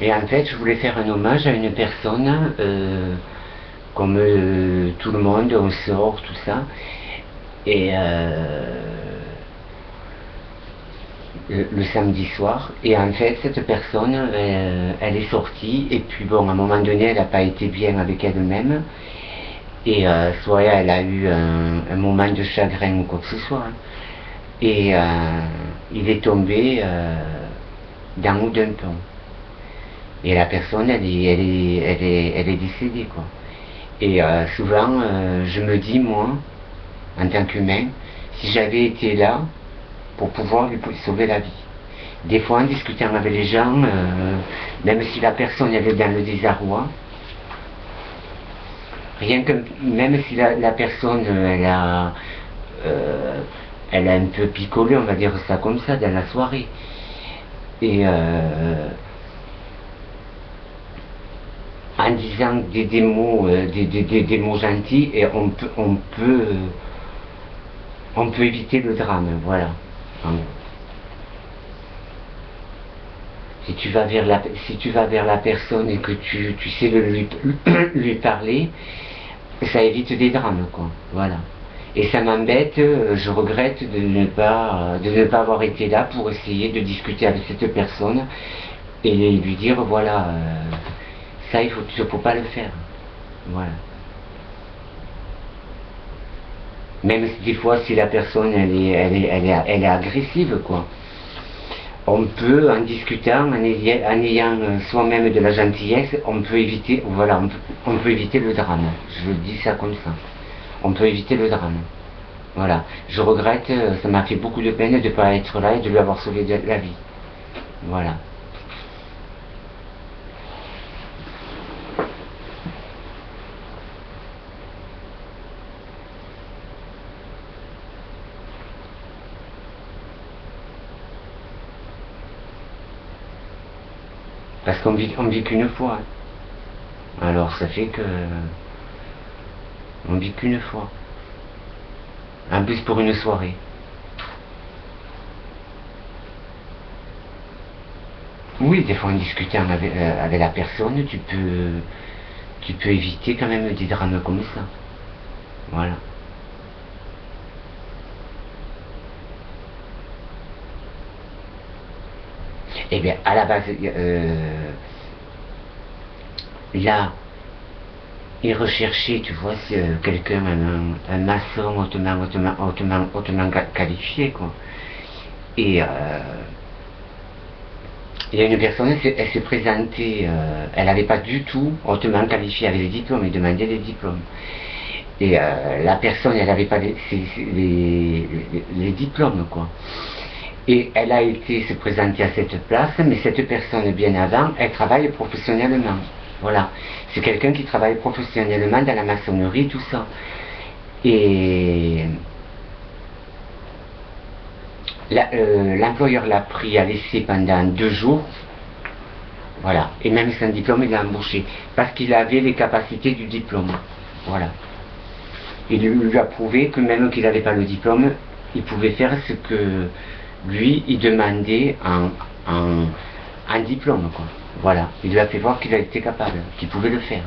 Et en fait, je voulais faire un hommage à une personne, comme tout le monde, on sort, tout ça. Et le samedi soir. Et en fait, cette personne, elle est sortie. Et puis bon, à un moment donné, elle n'a pas été bien avec elle-même. Et soit elle a eu un moment de chagrin ou quoi que ce soit. Hein. Et il est tombé d'en haut d'un pont. Et la personne, elle est décédée, quoi. Et souvent, je me dis, moi, en tant qu'humain, si j'avais été là pour pouvoir lui sauver la vie. Des fois, en discutant avec les gens, même si la personne elle est dans le désarroi, rien que, même si la personne, euh, elle a un peu picolé, on va dire ça comme ça, dans la soirée. Et en disant des mots, des mots gentils, et on peut éviter le drame, voilà. Si tu vas vers la personne et que tu sais lui parler, ça évite des drames, quoi. Voilà. Et ça m'embête, je regrette de ne pas avoir été là pour essayer de discuter avec cette personne et lui dire, voilà, ça, il faut pas le faire. Voilà. Même si des fois, si la personne, elle est agressive, quoi. On peut, en discutant, en ayant soi-même de la gentillesse, on peut éviter, voilà, on peut éviter le drame. Je dis ça comme ça. On peut éviter le drame. Voilà. Je regrette, ça m'a fait beaucoup de peine de ne pas être là et de lui avoir sauvé la vie. Voilà. Parce on vit qu'une fois. Alors ça fait que on vit qu'une fois. En plus pour une soirée. Oui, des fois en discutant avec la personne, tu peux éviter quand même des drames comme ça. Voilà. Eh bien, à la base, là, il recherchait, tu vois, quelqu'un, un maçon hautement qualifié, quoi. Et il y a une personne, elle s'est présentée, elle n'avait pas du tout hautement qualifié avec les diplômes, il demandait des diplômes. Et la personne, elle n'avait pas les diplômes, quoi. Et elle a été se présenter à cette place, mais cette personne, bien avant, elle travaille professionnellement. Voilà. C'est quelqu'un qui travaille professionnellement dans la maçonnerie, tout ça. Et l'employeur l'a pris à l'essai pendant 2 jours. Voilà. Et même sans diplôme, il l'a embauché. Parce qu'il avait les capacités du diplôme. Voilà. Il lui a prouvé que même qu'il n'avait pas le diplôme, il pouvait faire ce que lui, il demandait en diplôme, quoi. Voilà. Il lui a fait voir qu'il a été capable, qu'il pouvait le faire.